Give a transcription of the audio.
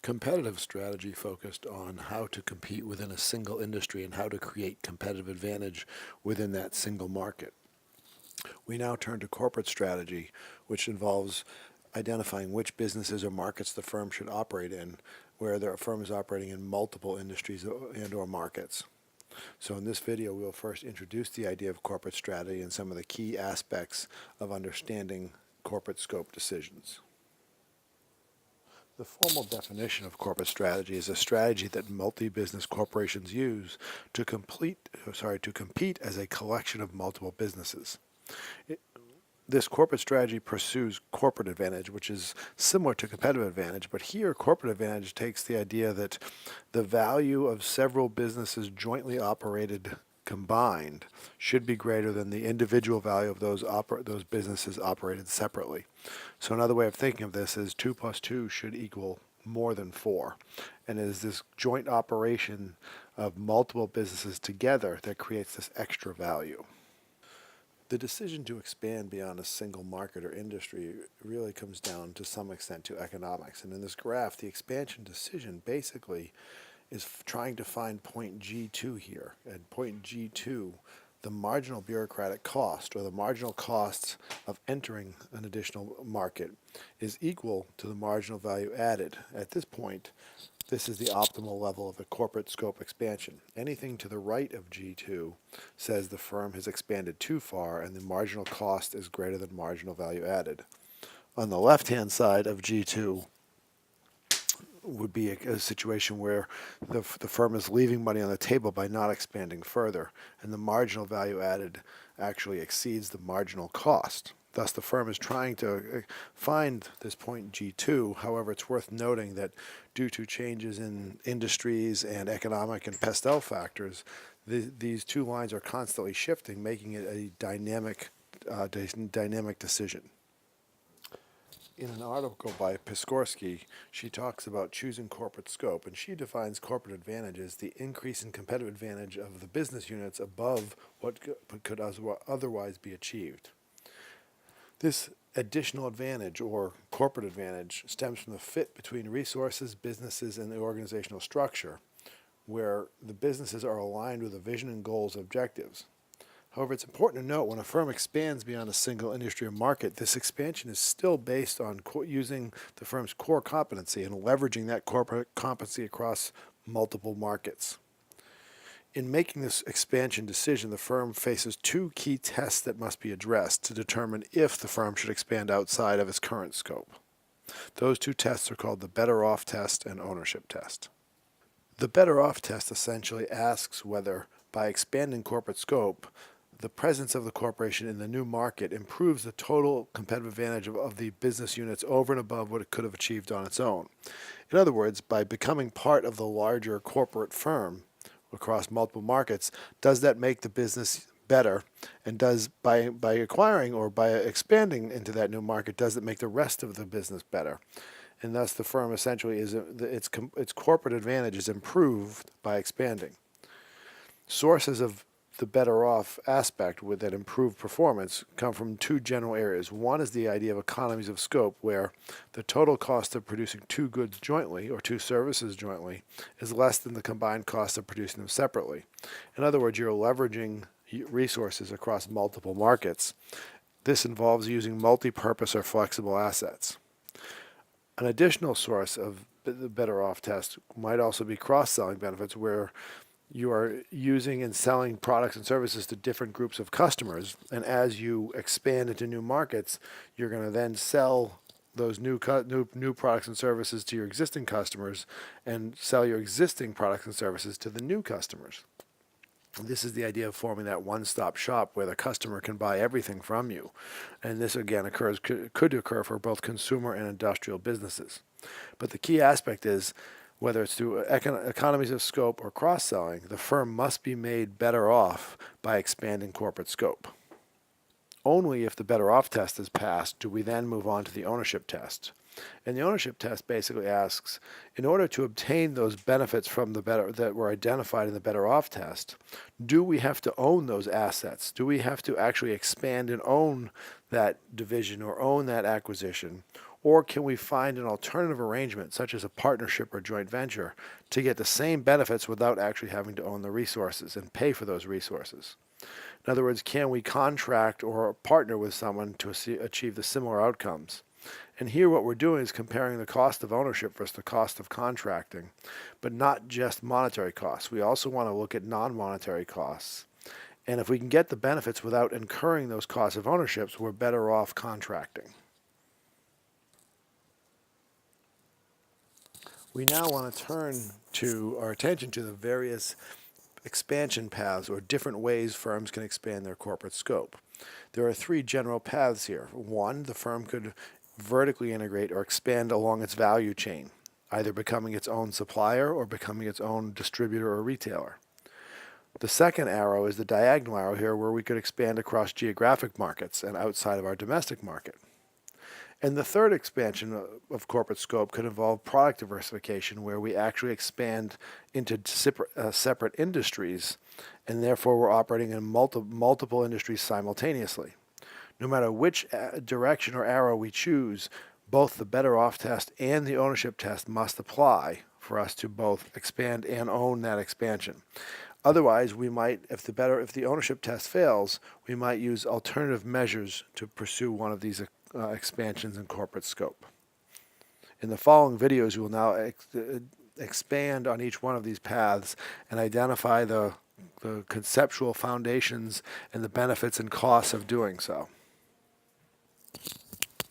Competitive strategy focused on how to compete within a single industry and how to create competitive advantage within that single market. We now turn to corporate strategy, which involves identifying which businesses or markets the firm should operate in, where the firm is operating in multiple industries and or markets. So in this video, we'll first introduce the idea of corporate strategy and some of the key aspects of understanding corporate scope decisions. The formal definition of corporate strategy is a strategy that multi-business corporations use to compete as a collection of multiple businesses. This corporate strategy pursues corporate advantage, which is similar to competitive advantage, but here corporate advantage takes the idea that the value of several businesses jointly operated combined should be greater than the individual value of those businesses operated separately. So another way of thinking of this is 2 plus 2 should equal more than 4. And it is this joint operation of multiple businesses together that creates this extra value. The decision to expand beyond a single market or industry really comes down to some extent to economics. And in this graph, the expansion decision basically is trying to find point G2 here. At point G2, the marginal bureaucratic cost, or the marginal cost of entering an additional market, is equal to the marginal value added. At this point, this is the optimal level of a corporate scope expansion. Anything to the right of G2 says the firm has expanded too far and the marginal cost is greater than marginal value added. On the left-hand side of G2 would be a situation where the firm is leaving money on the table by not expanding further, and the marginal value added actually exceeds the marginal cost. Thus, the firm is trying to find this point G2. However, it's worth noting that due to changes in industries and economic and pestel factors, these two lines are constantly shifting, making it a dynamic decision. In an article by Piskorsky, she talks about choosing corporate scope, and she defines corporate advantage as the increase in competitive advantage of the business units above what could otherwise be achieved. This additional advantage, or corporate advantage, stems from the fit between resources, businesses, and the organizational structure, where the businesses are aligned with the vision and goals and objectives. However, it's important to note when a firm expands beyond a single industry or market, this expansion is still based on using the firm's core competency and leveraging that corporate competency across multiple markets. In making this expansion decision, the firm faces two key tests that must be addressed to determine if the firm should expand outside of its current scope. Those two tests are called the Better Off test and ownership test. The Better Off test essentially asks whether, by expanding corporate scope, the presence of the corporation in the new market improves the total competitive advantage of the business units over and above what it could have achieved on its own. In other words, by becoming part of the larger corporate firm across multiple markets, does that make the business better? And does, by acquiring or by expanding into that new market, does it make the rest of the business better? And thus the firm essentially its corporate advantage is improved by expanding. Sources of the Better Off aspect with that improved performance come from two general areas. One is the idea of economies of scope, where the total cost of producing two goods jointly or two services jointly is less than the combined cost of producing them separately. In other words, you're leveraging resources across multiple markets. This involves using multi-purpose or flexible assets. An additional source of the Better Off test might also be cross-selling benefits, where you are using and selling products and services to different groups of customers, and as you expand into new markets, you're going to then sell those new products and services to your existing customers and sell your existing products and services to the new customers. This is the idea of forming that one-stop shop where the customer can buy everything from you. And this, again, could occur for both consumer and industrial businesses. But the key aspect is, whether it's through economies of scope or cross-selling, the firm must be made better off by expanding corporate scope. Only if the Better Off test is passed do we then move on to the ownership test. And the ownership test basically asks, in order to obtain those benefits from that were identified in the Better Off test, do we have to own those assets? Do we have to actually expand and own that division or own that acquisition? Or can we find an alternative arrangement, such as a partnership or joint venture, to get the same benefits without actually having to own the resources and pay for those resources? In other words, can we contract or partner with someone to achieve the similar outcomes? And here what we're doing is comparing the cost of ownership versus the cost of contracting, but not just monetary costs. We also want to look at non-monetary costs. And if we can get the benefits without incurring those costs of ownerships, we're better off contracting. We now want to turn our attention to the various expansion paths or different ways firms can expand their corporate scope. There are three general paths here. One, the firm could vertically integrate or expand along its value chain, either becoming its own supplier or becoming its own distributor or retailer. The second arrow is the diagonal arrow here, where we could expand across geographic markets and outside of our domestic market. And the third expansion of corporate scope could involve product diversification, where we actually expand into separate industries, and therefore we're operating in multiple industries simultaneously. No matter which direction or arrow we choose, both the better off test and the ownership test must apply for us to both expand and own that expansion. Otherwise, we might, if the ownership test fails, we might use alternative measures to pursue one of these expansions in corporate scope. In the following videos, we will now expand on each one of these paths and identify the conceptual foundations and the benefits and costs of doing so.